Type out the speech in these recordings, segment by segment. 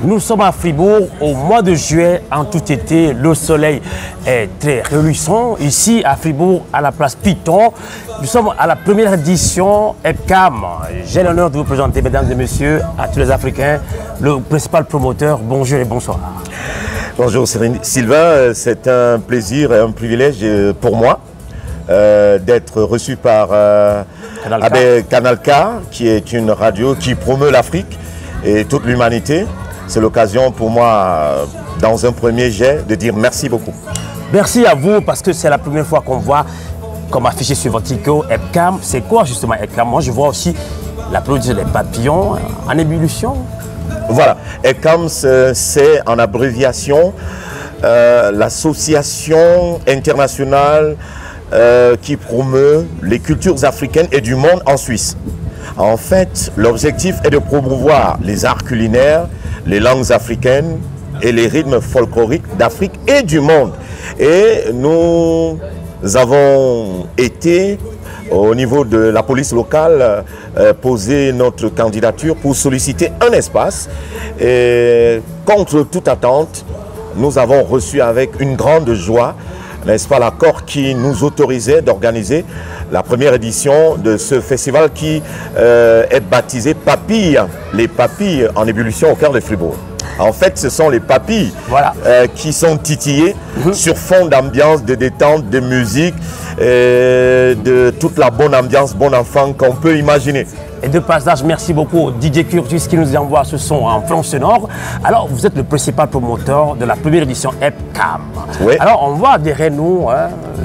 Nous sommes à Fribourg au mois de juillet, en tout été. Le soleil est très reluisant. Ici à Fribourg, à la place Piton, nous sommes à la première édition EPCAM. J'ai l'honneur de vous présenter, mesdames et messieurs, à tous les Africains, le principal promoteur. Bonjour et bonsoir. Bonjour Sylvain, c'est un plaisir et un privilège pour moi d'être reçu par Canal K, qui est une radio qui promeut l'Afrique et toute l'humanité. C'est l'occasion pour moi, dans un premier jet, de dire merci beaucoup. Merci à vous, parce que c'est la première fois qu'on voit, comme affiché sur votre ticket, EPCAM. C'est quoi justement EPCAM? Moi, je vois aussi la production des papillons en ébullition. Voilà, EPCAM, c'est en abréviation l'association internationale qui promeut les cultures africaines et du monde en Suisse. En fait, l'objectif est de promouvoir les arts culinaires, les langues africaines et les rythmes folkloriques d'Afrique et du monde. Et nous avons été, au niveau de la police locale, poser notre candidature pour solliciter un espace. Et contre toute attente, nous avons reçu avec une grande joie, n'est-ce pas, l'accord qui nous autorisait d'organiser la première édition de ce festival qui est baptisé Papilles, les papilles en ébullition au cœur de Fribourg. En fait, ce sont les papilles qui sont titillées sur fond d'ambiance, de détente, de musique, de toute la bonne ambiance, bon enfant qu'on peut imaginer. Et de passage, merci beaucoup au DJ Curtis qui nous envoie ce son en flanc sonore. Alors, vous êtes le principal promoteur de la première édition EPCAM. Oui. Alors, on voit derrière nous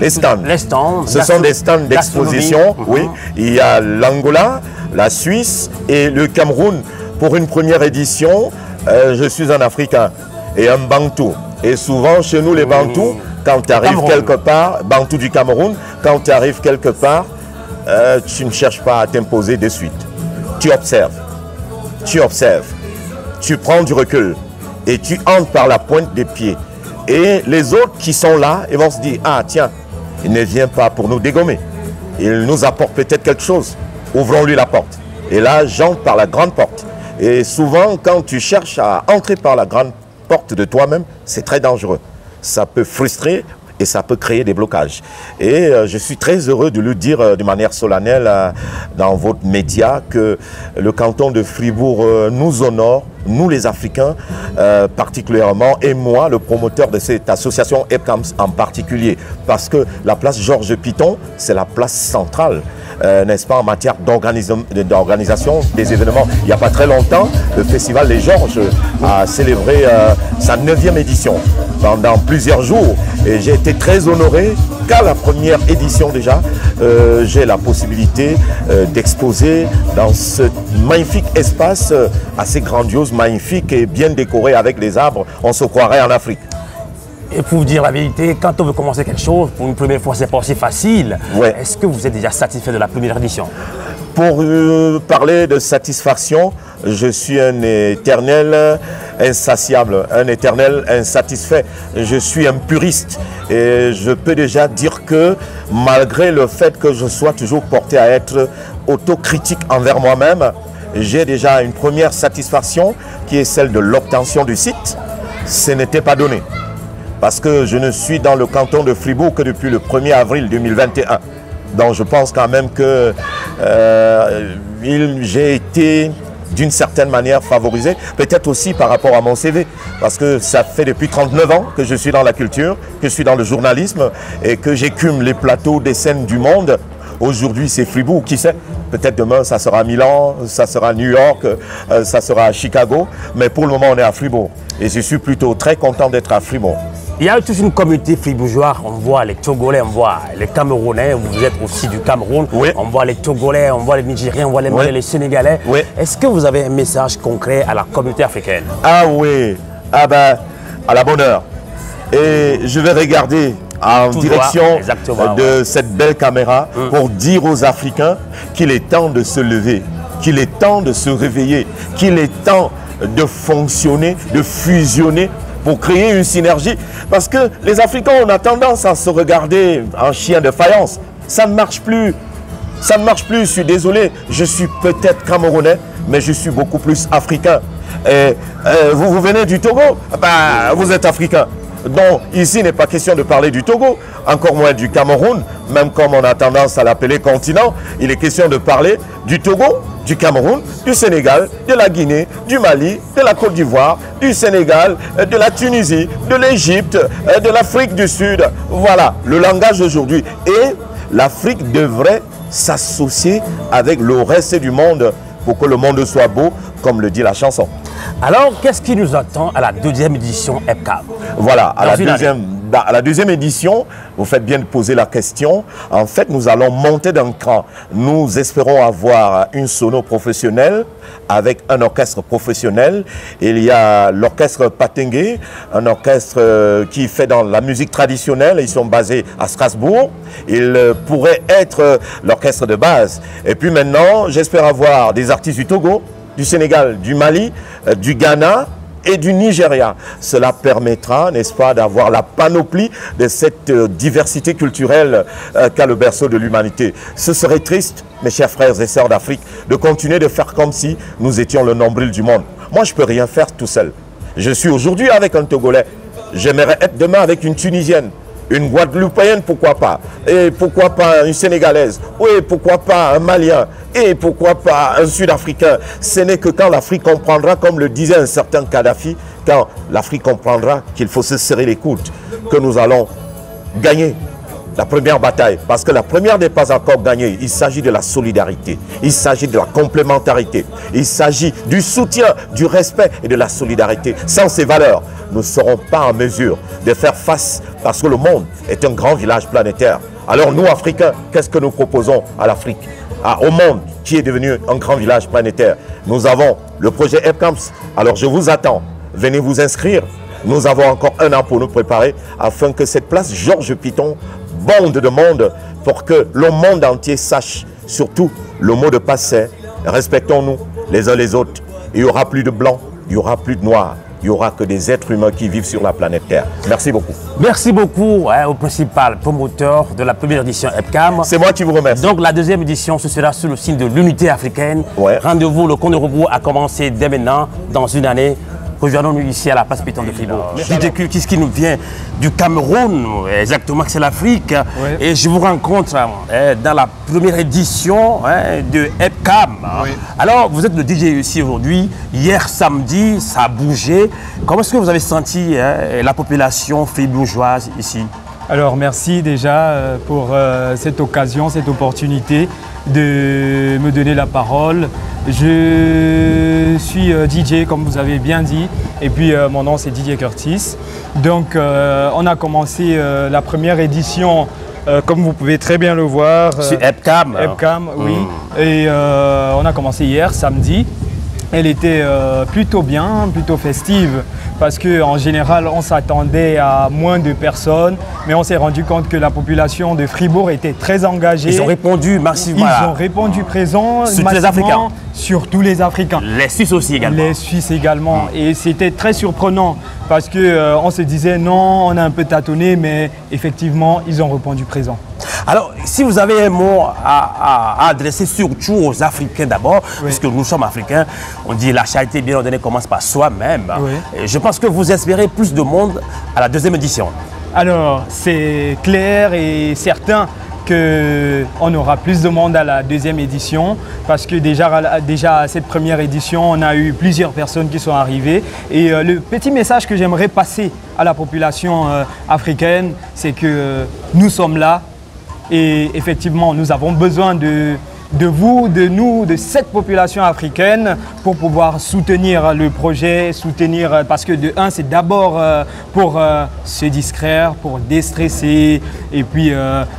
les stands. Les stands. Ce sont des stands d'exposition. Oui. Il y a l'Angola, la Suisse et le Cameroun. Pour une première édition, je suis un Africain et un Bantou. Et souvent, chez nous, les Bantous, quand tu arrives quelque part, Bantou du Cameroun, quand tu arrives quelque part, tu ne cherches pas à t'imposer de suite. Tu observes, tu prends du recul et tu entres par la pointe des pieds. Et les autres qui sont là, ils vont se dire, ah tiens, il ne vient pas pour nous dégommer. Il nous apporte peut-être quelque chose. Ouvrons-lui la porte. Et là, j'entre par la grande porte. Et souvent, quand tu cherches à entrer par la grande porte de toi-même, c'est très dangereux. Ça peut frustrer et ça peut créer des blocages. Et je suis très heureux de le dire de manière solennelle dans votre média que le canton de Fribourg nous honore, nous les Africains particulièrement, et moi, le promoteur de cette association EPCAM en particulier, parce que la place Georges Piton, c'est la place centrale, n'est-ce pas, en matière d'organisation des événements. Il n'y a pas très longtemps, le Festival des Georges a célébré sa 9e édition pendant plusieurs jours. Et j'ai été très honoré qu'à la première édition déjà, j'ai la possibilité d'exposer dans ce magnifique espace assez grandiose, magnifique et bien décoré avec les arbres. On se croirait en Afrique. Et pour vous dire la vérité, quand on veut commencer quelque chose, pour une première fois, c'est pas aussi facile. Ouais. Est-ce que vous êtes déjà satisfait de la première édition? Pour parler de satisfaction, je suis un éternel insatiable, un éternel insatisfait. Je suis un puriste et je peux déjà dire que malgré le fait que je sois toujours porté à être autocritique envers moi-même, j'ai déjà une première satisfaction qui est celle de l'obtention du site. Ce n'était pas donné parce que je ne suis dans le canton de Fribourg que depuis le 1er avril 2021. Donc je pense quand même que j'ai été d'une certaine manière favorisé, peut-être aussi par rapport à mon CV, parce que ça fait depuis 39 ans que je suis dans la culture, que je suis dans le journalisme et que j'écume les plateaux des scènes du monde. Aujourd'hui c'est Fribourg, qui sait, peut-être demain ça sera Milan, ça sera New York, ça sera Chicago, mais pour le moment on est à Fribourg et je suis plutôt très content d'être à Fribourg. Il y a toute une communauté fribourgeoise, on voit les Togolais, on voit les Camerounais, vous êtes aussi du Cameroun, oui. On voit les Togolais, on voit les Nigériens, on voit les Maliens, les Sénégalais. Oui. Est-ce que vous avez un message concret à la communauté africaine? Ah oui, ah ben, à la bonne heure. Et je vais regarder en direction de cette belle caméra pour dire aux Africains qu'il est temps de se lever, qu'il est temps de se réveiller, qu'il est temps de fonctionner, de fusionner pour créer une synergie. Parce que les Africains, on a tendance à se regarder en chien de faïence. Ça ne marche plus. Ça ne marche plus, je suis désolé. Je suis peut-être camerounais, mais je suis beaucoup plus africain. Et, vous venez du Togo, bah, vous êtes africain. Donc ici, il n'est pas question de parler du Togo, encore moins du Cameroun, même comme on a tendance à l'appeler continent. Il est question de parler du Togo, du Cameroun, du Sénégal, de la Guinée, du Mali, de la Côte d'Ivoire, du Sénégal, de la Tunisie, de l'Égypte, de l'Afrique du Sud. Voilà le langage d'aujourd'hui. Et l'Afrique devrait s'associer avec le reste du monde pour que le monde soit beau, comme le dit la chanson. Alors, qu'est-ce qui nous attend à la deuxième édition EPCAM? Voilà, à la deuxième édition, vous faites bien de poser la question. En fait, nous allons monter d'un cran. Nous espérons avoir une sono professionnelle avec un orchestre professionnel. Il y a l'orchestre Patengue, un orchestre qui fait dans la musique traditionnelle. Ils sont basés à Strasbourg. Il pourrait être l'orchestre de base. Et puis maintenant, j'espère avoir des artistes du Togo, du Sénégal, du Mali, du Ghana et du Nigeria. Cela permettra, n'est-ce pas, d'avoir la panoplie de cette diversité culturelle qu'a le berceau de l'humanité. Ce serait triste, mes chers frères et sœurs d'Afrique, de continuer de faire comme si nous étions le nombril du monde. Moi, je ne peux rien faire tout seul. Je suis aujourd'hui avec un Togolais. J'aimerais être demain avec une Tunisienne. Une Guadeloupéenne, pourquoi pas? Et pourquoi pas une Sénégalaise? Oui, pourquoi pas un Malien? Et pourquoi pas un Sud-Africain? Ce n'est que quand l'Afrique comprendra, comme le disait un certain Kadhafi, quand l'Afrique comprendra qu'il faut se serrer les coudes, que nous allons gagner la première bataille. Parce que la première n'est pas encore gagnée. Il s'agit de la solidarité. Il s'agit de la complémentarité. Il s'agit du soutien, du respect et de la solidarité. Sans ces valeurs, nous ne serons pas en mesure de faire face parce que le monde est un grand village planétaire. Alors nous, Africains, qu'est-ce que nous proposons à l'Afrique, au monde qui est devenu un grand village planétaire? Nous avons le projet EPCAM. Alors je vous attends. Venez vous inscrire. Nous avons encore un an pour nous préparer afin que cette place Georges Piton bande de monde pour que le monde entier sache. Surtout, le mot de passe c'est respectons-nous les uns les autres. Il n'y aura plus de blancs, il n'y aura plus de noirs. Il n'y aura que des êtres humains qui vivent sur la planète Terre. Merci beaucoup. Merci beaucoup au principal promoteur de la première édition EPCAM. C'est moi qui vous remercie. Donc la deuxième édition, ce sera sous le signe de l'unité africaine. Ouais. Rendez-vous, le compte de rebours a commencé dès maintenant, dans une année. Rejoignons-nous ici à la place Piton de Fribourg. Qu'est-ce qui nous vient du Cameroun, exactement, c'est l'Afrique. Oui. Et je vous rencontre dans la première édition de EPCAM. Oui. Alors, vous êtes le DJ ici aujourd'hui. Hier samedi, ça a bougé. Comment est-ce que vous avez senti la population fribourgeoise ici? Alors, merci déjà pour cette occasion, cette opportunité de me donner la parole. Je suis DJ, comme vous avez bien dit, et puis mon nom c'est DJ Curtis. Donc on a commencé la première édition, comme vous pouvez très bien le voir. Sur EPCAM. EPCAM, oui. Et on a commencé hier, samedi. Elle était plutôt bien, plutôt festive, parce qu'en général, on s'attendait à moins de personnes, mais on s'est rendu compte que la population de Fribourg était très engagée. Ils ont répondu massivement. Ils ont répondu présent sur les Africains. Sur tous les Africains. Les Suisses aussi également. Les Suisses également. Et c'était très surprenant, parce qu'on se disait non, on a un peu tâtonné, mais effectivement, ils ont répondu présent. Alors, si vous avez un mot à adresser surtout aux Africains d'abord, oui, puisque nous sommes Africains, on dit la charité bien ordonnée commence par soi-même. Oui. Je pense que vous espérez plus de monde à la deuxième édition. Alors, c'est clair et certain qu'on aura plus de monde à la deuxième édition, parce que déjà à cette première édition, on a eu plusieurs personnes qui sont arrivées. Et le petit message que j'aimerais passer à la population africaine, c'est que nous sommes là. Et effectivement, nous avons besoin de vous, de nous, de cette population africaine pour pouvoir soutenir le projet, parce que de un, c'est d'abord pour se distraire, pour déstresser. Et puis,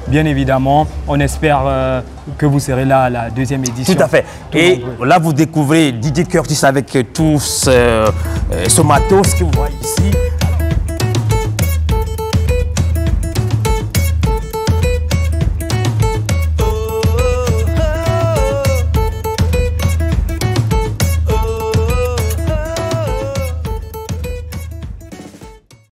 bien évidemment, on espère que vous serez là à la deuxième édition. Tout à fait. Et là, vous découvrez DJ Curtis avec tout ce matos que vous voyez ici.